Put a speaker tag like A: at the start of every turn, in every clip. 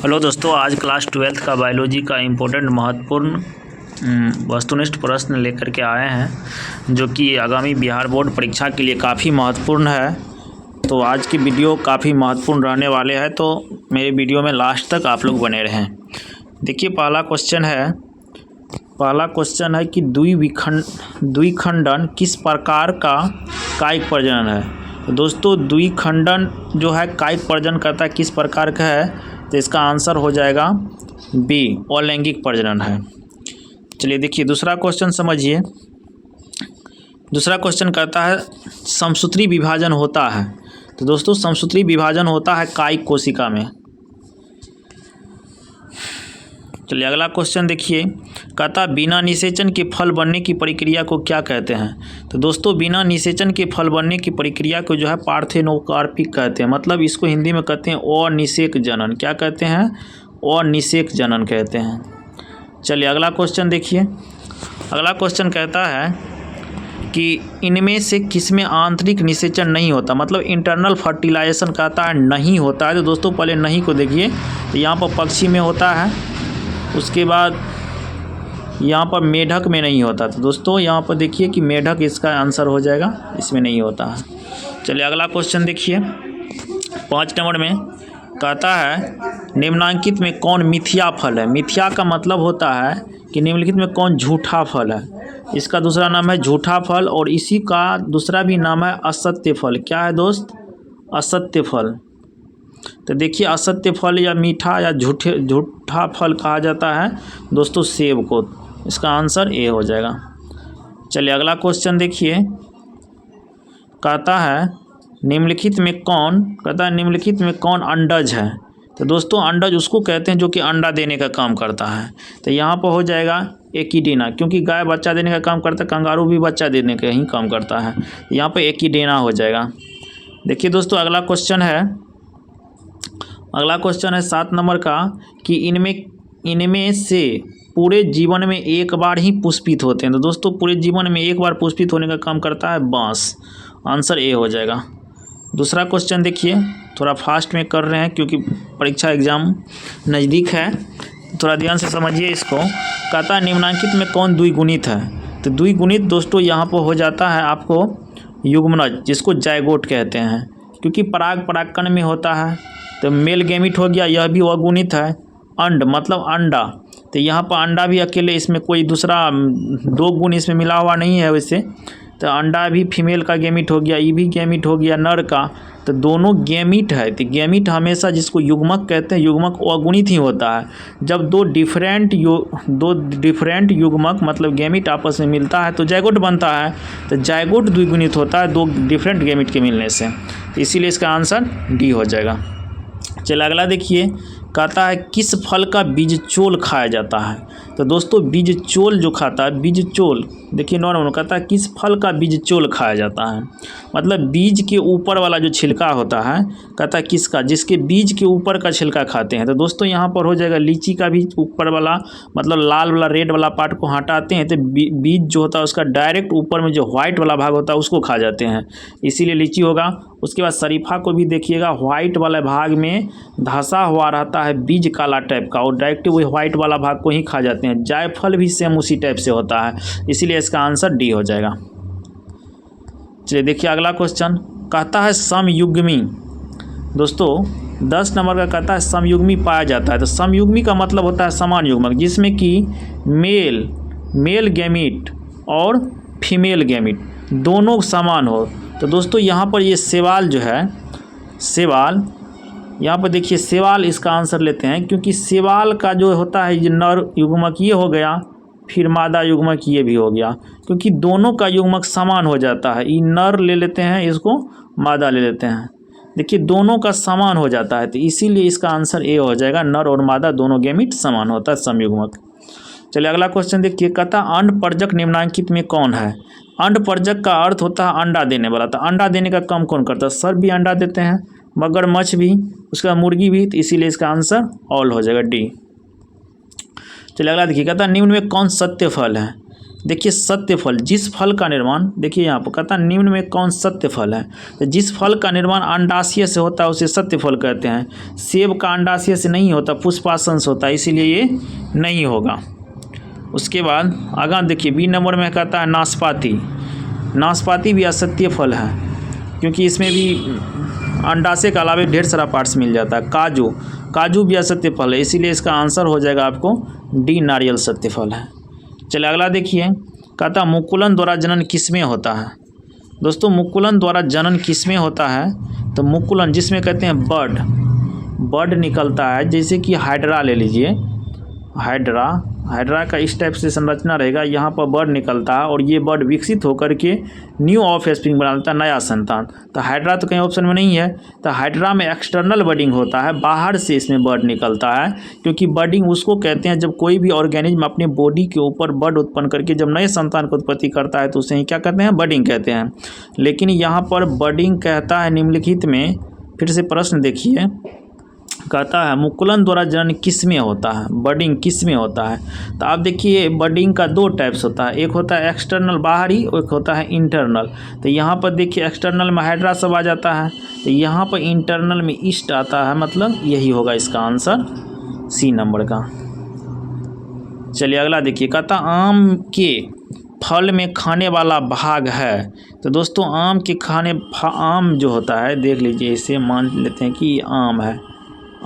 A: Hello दोस्तों, आज class 12th का बायोलॉजी का इम्पोर्टेंट महत्वपूर्ण वस्तुनिष्ठ प्रश्न लेकर के आए हैं जो कि आगामी बिहार बोर्ड परीक्षा के लिए काफ़ी महत्वपूर्ण है। तो आज की वीडियो काफ़ी महत्वपूर्ण रहने वाले हैं, तो मेरे वीडियो में लास्ट तक आप लोग बने रहें। देखिए, पहला क्वेश्चन है कि द्विखंडन किस प्रकार का कायिक प्रजनन है। तो दोस्तों, द्विखंडन जो है कायिक प्रजनन करता है किस प्रकार का है, तो इसका आंसर हो जाएगा बी, अलैंगिक प्रजनन है। चलिए देखिए, दूसरा क्वेश्चन समझिए। दूसरा क्वेश्चन कहता है समसूत्री विभाजन होता है। तो दोस्तों, समसूत्री विभाजन होता है कायिक कोशिका में। चलिए अगला क्वेश्चन देखिए, कहता बिना निषेचन के फल बनने की प्रक्रिया को क्या कहते हैं। तो दोस्तों, बिना निषेचन के फल बनने की प्रक्रिया को जो है पार्थेनोकार्पिक कहते हैं। मतलब इसको हिंदी में कहते हैं अनिषेक जनन। क्या कहते हैं? अनिषेक जनन कहते हैं। चलिए अगला क्वेश्चन देखिए। अगला क्वेश्चन कहता है कि इनमें से किसमें आंतरिक निषेचन नहीं होता, मतलब इंटरनल फर्टिलाइजेशन कहता है नहीं होता है। तो दोस्तों पहले नहीं को देखिए, तो यहाँ पर पक्षी में होता है, उसके बाद यहाँ पर मेढक में नहीं होता। तो दोस्तों यहाँ पर देखिए कि मेढक इसका आंसर हो जाएगा, इसमें नहीं होता है। चलिए अगला क्वेश्चन देखिए, 5 नंबर में कहता है निम्नलिखित में कौन मिथ्या फल है। मिथ्या का मतलब होता है कि निम्नलिखित में कौन झूठा फल है। इसका दूसरा नाम है झूठा फल, और इसी का दूसरा भी नाम है असत्य फल। क्या है दोस्त? असत्य फल। तो देखिए, असत्य फल या मीठा या झूठा फल कहा जाता है दोस्तों सेब को। इसका आंसर ए हो जाएगा। चलिए अगला क्वेश्चन देखिए, कहता है निम्नलिखित में कौन अंडज है। तो दोस्तों अंडज उसको कहते हैं जो कि अंडा देने का काम करता है। तो यहाँ पर हो जाएगा एकिडेना, क्योंकि गाय बच्चा देने का काम करता है, कंगारू भी बच्चा देने का ही काम करता है। यहाँ पर एकिडेना हो जाएगा। देखिए दोस्तों, अगला क्वेश्चन है 7 नंबर का कि इनमें से पूरे जीवन में एक बार ही पुष्पित होते हैं। तो दोस्तों पूरे जीवन में एक बार पुष्पित होने का काम करता है बांस। आंसर ए हो जाएगा। दूसरा क्वेश्चन देखिए, थोड़ा फास्ट में कर रहे हैं क्योंकि परीक्षा एग्जाम नज़दीक है, थोड़ा ध्यान से समझिए इसको। कहता है निम्नलिखित में कौन द्विगुणित है। तो द्विगुणित दोस्तों यहाँ पर हो जाता है आपको युग्मनज, जिसको जायगोट कहते हैं, क्योंकि परागकण में होता है। तो मेल गैमिट हो गया, यह भी अगुणित है। अंड मतलब अंडा, तो यहाँ पर अंडा भी अकेले, इसमें कोई दूसरा 2 गुण इसमें मिला हुआ नहीं है वैसे। तो अंडा भी फीमेल का गैमिट हो गया, ये भी गैमिट हो गया नर का। तो दोनों गैमिट है। तो गैमिट हमेशा जिसको युग्मक कहते हैं, युग्मक अगुणित ही होता है। जब दो डिफरेंट युग्मक मतलब गैमिट आपस में मिलता है तो जायगोट बनता है। तो जायगोट द्विगुणित होता है 2 डिफरेंट गैमिट के मिलने से। इसीलिए इसका आंसर डी हो जाएगा। चलिए अगला देखिए, कहता है किस फल का बीजचोल खाया जाता है। तो दोस्तों बीजचोल जो खाता है, बीजचोल देखिए नॉर्मल कहता है किस फल का बीजचोल खाया जाता है, मतलब बीज के ऊपर वाला जो छिलका होता है, कहता है किसका, जिसके बीज के ऊपर का छिलका खाते हैं। तो दोस्तों यहाँ पर हो जाएगा लीची का भी ऊपर वाला, मतलब लाल वाला रेड वाला पार्ट को हटाते हैं, तो बीज जो होता है उसका डायरेक्ट ऊपर में जो व्हाइट वाला भाग होता है उसको खा जाते हैं, इसीलिए लीची होगा। उसके बाद शरीफा को भी देखिएगा, व्हाइट वाला भाग में धंसा हुआ रहता है बीज काला टाइप का, और डायरेक्ट वही व्हाइट वाला भाग को ही खा जाते हैं। जायफल भी सेम उसी टाइप से होता है, इसीलिए इसका आंसर डी हो जाएगा। चलिए देखिए अगला क्वेश्चन, कहता है समयुग्मी। दोस्तों 10 नंबर का कहता है समयुग्मी पाया जाता है। तो समयुग्मी का मतलब होता है समान युग्मक, जिसमें कि मेल गैमिट और फीमेल गैमिट दोनों समान हो। तो दोस्तों यहाँ पर ये सवाल जो है, यहाँ पर देखिए सवाल इसका आंसर लेते हैं, क्योंकि सवाल का जो होता है ये नर युग्मक ये हो गया, फिर मादा युग्मक ये भी हो गया, क्योंकि दोनों का युग्मक समान हो जाता है। ये नर ले लेते हैं, इसको मादा ले लेते हैं, देखिए दोनों का समान हो जाता है, तो इसीलिए इसका आंसर ए हो जाएगा। नर और मादा दोनों गैमिट समान होता है, समयुग्मक। चलिए अगला क्वेश्चन देखिए, कहता अंडपरजक निम्नलिखित में कौन है। अंडपरजक का अर्थ होता है अंडा देने वाला। तो अंडा देने का काम कौन करता है? सर्प भी अंडा देते हैं, मगरमच्छ भी, उसका मुर्गी भी, तो इसीलिए इसका आंसर ऑल हो जाएगा डी। चलिए अगला देखिए, कहता है निम्न में कौन सत्य फल है। देखिए सत्य फल, जिस फल का निर्माण, देखिए यहाँ पर कहता है निम्न में कौन सत्य फल है। तो जिस फल का निर्माण अंडाशय से होता है उसे सत्य फल कहते हैं। सेब का अंडाशय से नहीं होता, पुष्पासन से होता है, इसीलिए ये नहीं होगा। उसके बाद आगे देखिए बी नंबर में कहता है नाशपाती। नाशपाती भी असत्य फल है, क्योंकि इसमें भी अंडाशय के अलावा ढेर सारा पार्ट्स मिल जाता है। काजू, काजू भी असत्य फल है, इसीलिए इसका आंसर हो जाएगा आपको डी, नारियल सत्य फल है। चलिए अगला देखिए, कहता मुकुलन द्वारा जनन किसमें होता है। दोस्तों मुकुलन द्वारा जनन किसमें होता है, तो मुकुलन जिसमें कहते हैं बर्ड निकलता है, जैसे कि हाइड्रा ले लीजिए, हाइड्रा का इस टाइप से संरचना रहेगा, यहाँ पर बर्ड निकलता है और ये बर्ड विकसित होकर के न्यू ऑफ स्प्रिंग बना लेता है, नया संतान। तो हाइड्रा तो कहीं ऑप्शन में नहीं है, तो हाइड्रा में एक्सटर्नल बर्डिंग होता है, बाहर से इसमें बर्ड निकलता है, क्योंकि बर्डिंग उसको कहते हैं जब कोई भी ऑर्गेनिज्म अपने बॉडी के ऊपर बर्ड उत्पन्न करके जब नए संतान को उत्पत्ति करता है तो उसे ही क्या कहते हैं, बर्डिंग कहते हैं। लेकिन यहाँ पर बर्डिंग कहता है निम्नलिखित में, फिर से प्रश्न देखिए, कहता है मुकुलन द्वारा जनन किस में होता है, बर्डिंग किस में होता है। तो आप देखिए बर्डिंग का दो टाइप्स होता है, एक होता है एक्सटर्नल बाहरी, एक होता है इंटरनल। तो यहाँ पर देखिए एक्सटर्नल में हाइड्रा सब आ जाता है, तो यहाँ पर इंटरनल में ईस्ट आता है, मतलब यही होगा इसका आंसर सी नंबर का। चलिए अगला देखिए, कहता आम के फल में खाने वाला भाग है। तो दोस्तों आम के आम जो होता है, देख लीजिए इसे मान लेते हैं कि ये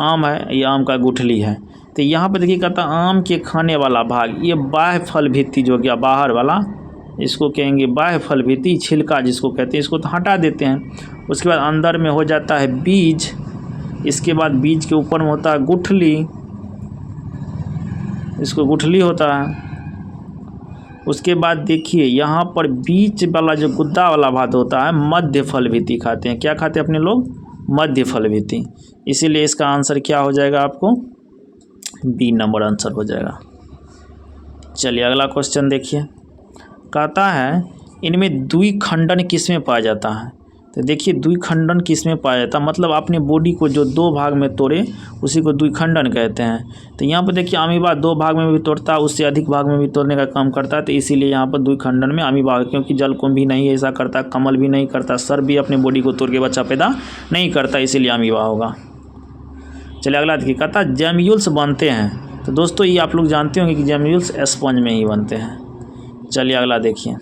A: आम है, ये आम का गुठली है। तो यहाँ पर देखिए कहता आम के खाने वाला भाग, ये बाह्य फल भित्ति जो गया बाहर वाला, इसको कहेंगे बाह्य फल भित्ति, छिलका जिसको कहते हैं, इसको तो हटा देते हैं। उसके बाद अंदर में हो जाता है बीज, इसके बाद बीज के ऊपर में होता है गुठली, इसको गुठली होता है। उसके बाद देखिए यहाँ पर बीच वाला जो गुद्दा वाला भाग होता है, मध्य फल भित्ति खाते हैं। क्या खाते हैं अपने लोग, मध्य फल भित्ति, इसीलिए इसका आंसर क्या हो जाएगा आपको, बी नंबर आंसर हो जाएगा। चलिए अगला क्वेश्चन देखिए, कहता है इनमें द्विखंडन किस में पाया जाता है। तो देखिए द्विखंडन किस में पाया जाता है, मतलब अपने बॉडी को जो दो भाग में तोड़े उसी को द्विखंडन कहते हैं। तो यहाँ पर देखिए अमीबा दो भाग में भी तोड़ता है, उससे अधिक भाग में भी तोड़ने का काम करता है, तो इसीलिए यहाँ पर द्विखंडन में अमीबा, क्योंकि जलकुंभी नहीं ऐसा करता, कमल भी नहीं करता, सर्प भी अपने बॉडी को तोड़ के बच्चा पैदा नहीं करता, इसीलिए अमीबा होगा। चलिए अगला देखिए, कहता जेम्यूल्स बनते हैं। तो दोस्तों ये आप लोग जानते होंगे कि जेम्यूल्स स्पंज में ही बनते हैं। चलिए अगला देखिए,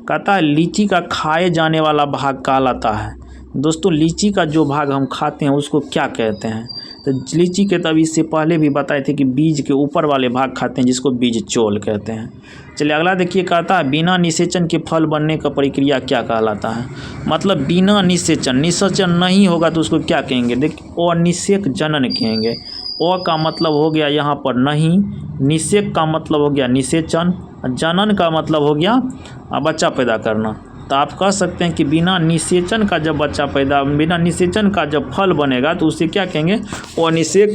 A: कहता है लीची का खाए जाने वाला भाग कहलाता है। दोस्तों लीची का जो भाग हम खाते हैं उसको क्या कहते हैं। तो लीची के तब इससे पहले भी बताए थे कि बीज के ऊपर वाले भाग खाते हैं जिसको बीज चोल कहते हैं। चलिए अगला देखिए, कहता है बिना निषेचन के फल बनने का प्रक्रिया क्या कहलाता है। मतलब बिना निषेचन नहीं होगा तो उसको क्या कहेंगे, देखिए अनिषेक जनन कहेंगे। अ का मतलब हो गया यहाँ पर नहीं, निषेक का मतलब हो गया निषेचन, जनन का मतलब हो गया बच्चा पैदा करना। तो आप कह सकते हैं कि बिना निषेचन का जब बच्चा पैदा, बिना निषेचन का जब फल बनेगा तो उसे क्या कहेंगे, अनिषेक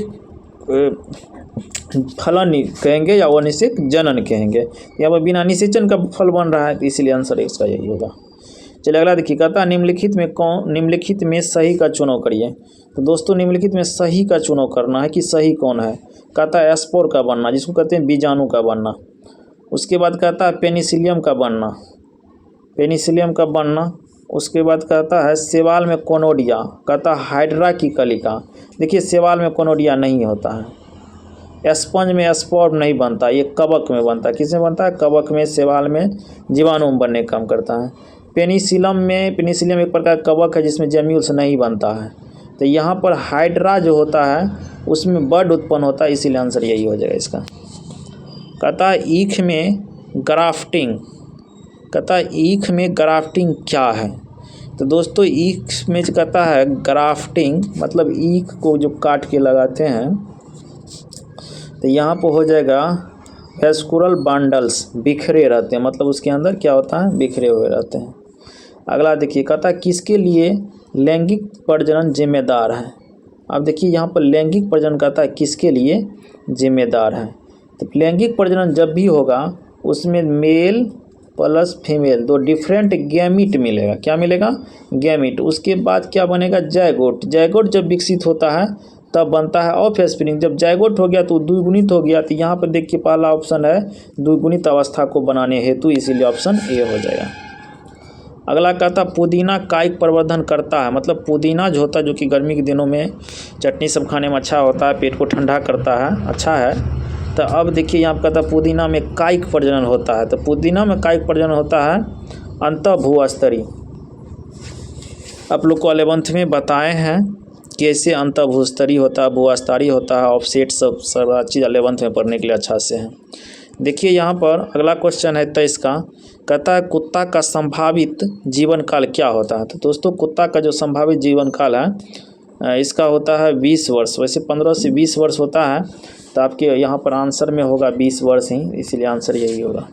A: फलन कहेंगे या अनिषेक जनन कहेंगे। यहाँ पर बिना निषेचन का फल बन रहा है, तो इसीलिए आंसर इसका यही होगा। चलिए अगला देखिए, कहता है निम्नलिखित में सही का चुनाव करिए। तो दोस्तों निम्नलिखित में सही का चुनाव करना है कि सही कौन है। कहता है स्पोर का बनना, जिसको कहते हैं बीजाणु का बनना। उसके बाद कहता है पेनिसिलियम का बनना। उसके बाद कहता है सेवाल में कोनोडिया, कहता है हाइड्रा की कलिका। देखिए सेवाल में कोनोडिया नहीं होता है, स्पंज में स्पोर नहीं बनता, ये कवक में बनता है। किस में बनता है, कवक में, सेवाल में जीवाणु में बनने का काम करता है। पेनिसिलियम एक प्रकार का कवक है जिसमें जेम्यूल्स नहीं बनता है। तो यहाँ पर हाइड्रा जो होता है उसमें बर्ड उत्पन्न होता है, इसीलिए आंसर यही हो जाएगा इसका। कहता है ईख में ग्राफ्टिंग क्या है। तो दोस्तों ईख में कहता है ग्राफ्टिंग, मतलब ईख को जो काट के लगाते हैं, तो यहाँ पर हो जाएगा वेस्कुलर बंडल्स, बिखरे रहते हैं, मतलब उसके अंदर क्या होता है, बिखरे हुए रहते हैं। अगला देखिए, कहता है किसके लिए लैंगिक प्रजनन जिम्मेदार है। अब देखिए यहाँ पर लैंगिक प्रजनन कहता है किसके लिए जिम्मेदार है। तो लैंगिक प्रजनन जब भी होगा उसमें मेल प्लस फीमेल दो डिफरेंट गैमीट मिलेगा। क्या मिलेगा, गैमीट। उसके बाद क्या बनेगा, जायगोट। जायगोट जब विकसित होता है तब बनता है ऑफस्प्रिंग। जब जाइगोट हो गया तो द्विगुणित हो गया। तो यहाँ पर देखिए पहला ऑप्शन है द्विगुणित अवस्था को बनाने हेतु, इसीलिए ऑप्शन ए हो जाएगा। अगला कहता पुदीना कायिक प्रवर्धन करता है, मतलब पुदीना जो होता है जो कि गर्मी के दिनों में चटनी सब खाने में अच्छा होता है, पेट को ठंडा करता है, अच्छा है। तो अब देखिए यहाँ पर कहता है पुदीना में कायिक प्रजनन होता है। तो पुदीना में कायिक प्रजनन होता है अंतःभूस्तरीय। आप लोग को 11th में बताए हैं कैसे अंतःभूस्तरीय होता है, भूस्तरीय होता है, ऑफसेट सब चीज़ 11th में पढ़ने के लिए अच्छा से है। देखिए यहाँ पर अगला क्वेश्चन है 23 का, कहता है कुत्ता का संभावित जीवन काल क्या होता है। तो दोस्तों कुत्ता का जो संभावित जीवन काल है इसका होता है 20 वर्ष। वैसे 15 से 20 वर्ष होता है, तो आपके यहाँ पर आंसर में होगा 20 वर्ष ही, इसीलिए आंसर यही होगा।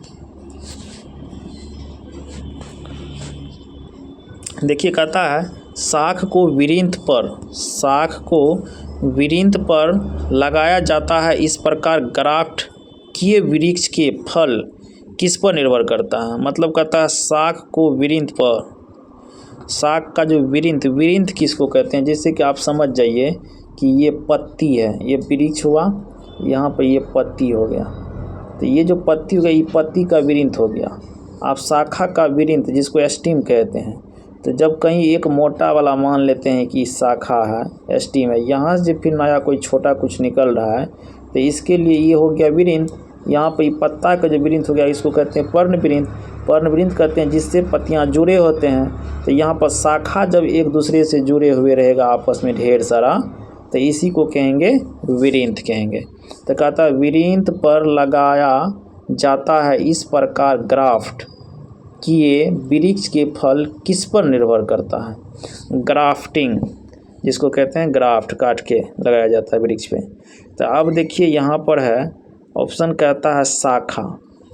A: देखिए कहता है शाख को विरिंथ पर लगाया जाता है, इस प्रकार ग्राफ्ट किए वृक्ष के फल किस पर निर्भर करता है। मतलब कहता है शाख को विरिंथ पर, शाख का जो विरिंथ किसको कहते हैं, जैसे कि आप समझ जाइए कि ये पत्ती है, ये वृक्ष हुआ, यहाँ पर ये पत्ती हो गया। तो ये जो पत्ती हो गई, ये पत्ती का विरिंथ हो गया। आप शाखा का विरिंथ जिसको स्टीम कहते हैं, तो जब कहीं एक मोटा वाला मान लेते हैं कि शाखा है, स्टीम है, यहाँ से फिर नया कोई छोटा कुछ निकल रहा है, तो इसके लिए ये हो गया विरिंथ। यहाँ पर पत्ता का जो विरिंथ हो गया इसको कहते हैं पर्णविरिंथ कहते हैं, जिससे पत्तियाँ जुड़े होते हैं। तो यहाँ पर शाखा जब एक दूसरे से जुड़े हुए रहेगा आपस में ढेर सारा, तो इसी को कहेंगे विरिंथ कहेंगे। तो कहता है विरिंथ पर लगाया जाता है, इस प्रकार ग्राफ्ट किए वृक्ष के फल किस पर निर्भर करता है। ग्राफ्टिंग जिसको कहते हैं, ग्राफ्ट काट के लगाया जाता है वृक्ष पे। तो अब देखिए यहाँ पर है ऑप्शन कहता है शाखा,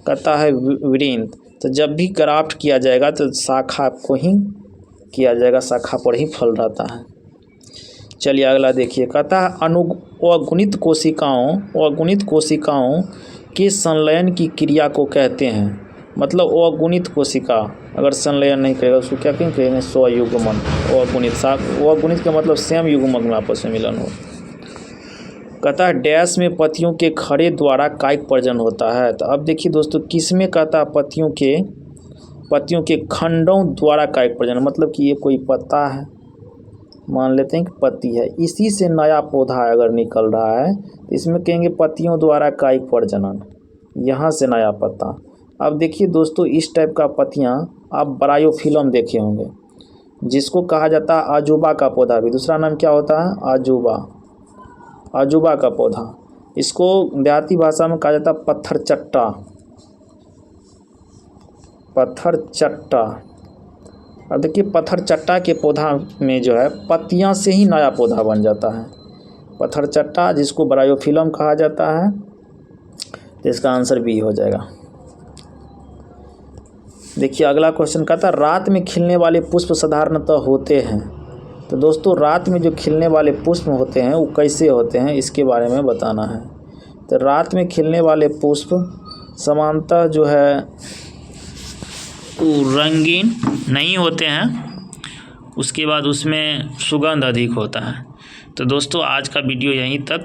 A: कहता है विरिंथ। तो जब भी ग्राफ्ट किया जाएगा तो शाखा को ही किया जाएगा, शाखा पर ही फल रहता है। चलिए अगला देखिए, कहता है अगुणित कोशिकाओं के संलयन की क्रिया को कहते हैं। मतलब अगुणित कोशिका अगर संलयन नहीं करेगा उसको क्या कहेंगे, स्वयुग्मन। अगुणित का मतलब सेम युग्मक में आपस में मिलन हो। कहता है डैश में पत्तियों के खड़े द्वारा कायिक प्रजनन होता है। तो अब देखिए दोस्तों किस में कहता है पत्तियों के खंडों द्वारा कायिक प्रजनन। मतलब कि ये कोई पत्ता है, मान लेते हैं कि पत्ती है, इसी से नया पौधा अगर निकल रहा है तो इसमें कहेंगे पत्तियों द्वारा कायिक प्रजनन, यहाँ से नया पत्ता। अब देखिए दोस्तों इस टाइप का पत्तियाँ आप ब्रायोफिलम देखे होंगे, जिसको कहा जाता है अजूबा का पौधा भी। दूसरा नाम क्या होता है, अजूबा का पौधा। इसको देहाती भाषा में कहा जाता है पत्थर चट्टा। अब देखिए पत्थर चट्टा के पौधा में जो है पत्तियां से ही नया पौधा बन जाता है, पत्थर चट्टा, जिसको ब्रायोफिलम कहा जाता है। तो इसका आंसर बी हो जाएगा। देखिए अगला क्वेश्चन कहता है रात में खिलने वाले पुष्प साधारणतः होते हैं। तो दोस्तों रात में जो खिलने वाले पुष्प होते हैं वो कैसे होते हैं, इसके बारे में बताना है। तो रात में खिलने वाले पुष्प सामान्यतः जो है रंगीन नहीं होते हैं, उसके बाद उसमें सुगंध अधिक होता है। तो दोस्तों आज का वीडियो यहीं तक।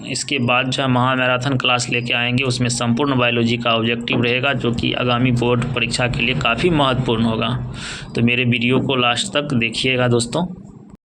A: इसके बाद जो महा मैराथन क्लास लेके आएंगे उसमें संपूर्ण बायोलॉजी का ऑब्जेक्टिव रहेगा, जो कि आगामी बोर्ड परीक्षा के लिए काफ़ी महत्वपूर्ण होगा। तो मेरे वीडियो को लास्ट तक देखिएगा दोस्तों।